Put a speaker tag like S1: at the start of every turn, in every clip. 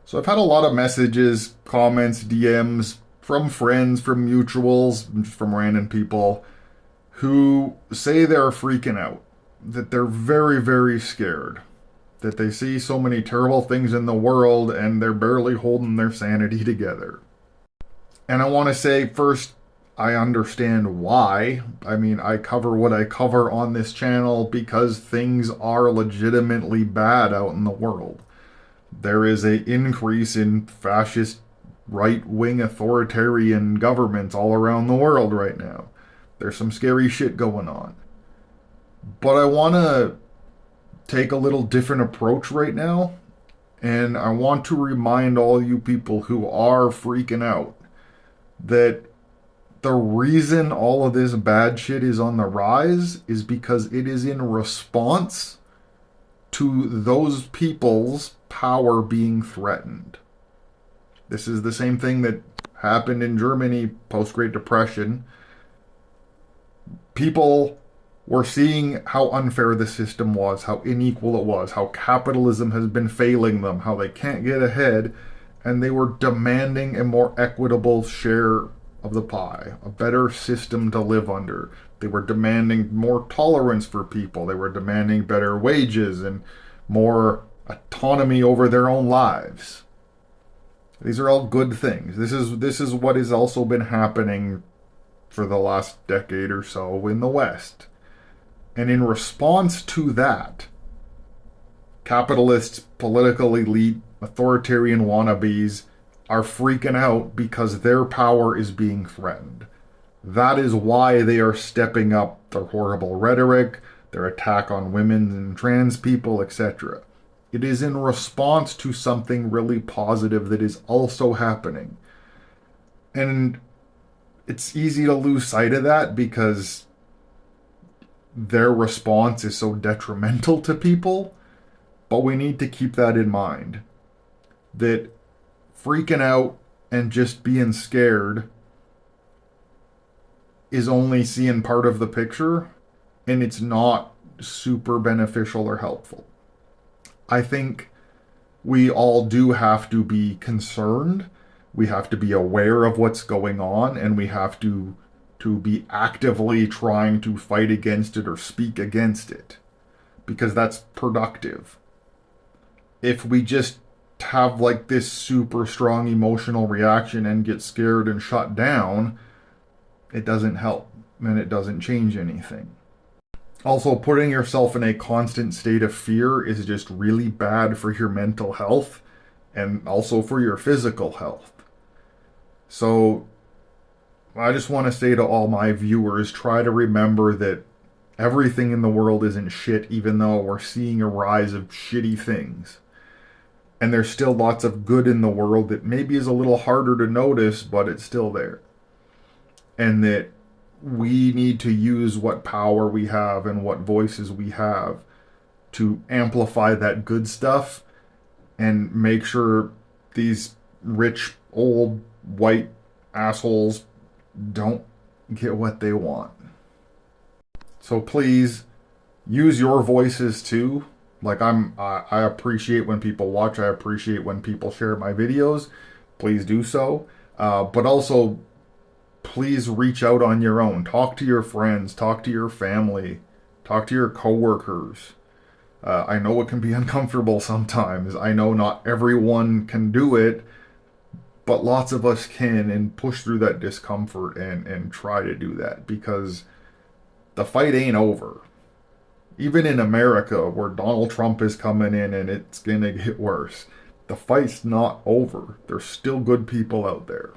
S1: So I've had a lot of messages, comments, DMs from friends, from mutuals, from random people who say they're freaking out, that they're very, very scared, that they see so many terrible things in the world and they're barely holding their sanity together. And I want to say first, I understand why. I mean, I cover what I cover on this channel because things are legitimately bad out in the world. There is a increase in fascist right-wing authoritarian governments all around the world right now. There's some scary shit going on. But I want to take a little different approach right now, and I want to remind all you people who are freaking out that the reason all of this bad shit is on the rise is because it is in response to those people's power being threatened. This is the same thing that happened in Germany post Great Depression. People were seeing how unfair the system was, how unequal it was, how capitalism has been failing them, how they can't get ahead, and they were demanding a more equitable share of the pie, a better system to live under. They were demanding more tolerance for people. They were demanding better wages and more autonomy over their own lives. These are all good things. This is what has also been happening for the last decade or so in the West. And in response to that, capitalists, political elite, authoritarian wannabes are freaking out because their power is being threatened. That is why they are stepping up their horrible rhetoric, their attack on women and trans people, etc. It is in response to something really positive that is also happening. And it's easy to lose sight of that because their response is so detrimental to people. But we need to keep that in mind. That freaking out and just being scared is only seeing part of the picture, and it's not super beneficial or helpful. I think we all do have to be concerned. We have to be aware of what's going on, and we have to be actively trying to fight against it or speak against it, because that's productive. If we just have like this super strong emotional reaction and get scared and shut down, it doesn't help and it doesn't change anything. Also, putting yourself in a constant state of fear is just really bad for your mental health and also for your physical health. So, I just want to say to all my viewers, try to remember that everything in the world isn't shit, even though we're seeing a rise of shitty things. And there's still lots of good in the world that maybe is a little harder to notice, but it's still there. And that we need to use what power we have and what voices we have to amplify that good stuff and make sure these rich, old, white assholes don't get what they want. So please use your voices too. Like I appreciate when people watch. I appreciate when people share my videos. Please do so. But also, please reach out on your own. Talk to your friends. Talk to your family. Talk to your coworkers. I know it can be uncomfortable sometimes. I know not everyone can do it, but lots of us can and push through that discomfort and try to do that because the fight ain't over. Even in America, where Donald Trump is coming in and it's going to get worse, the fight's not over. There's still good people out there.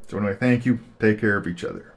S1: So anyway, thank you. Take care of each other.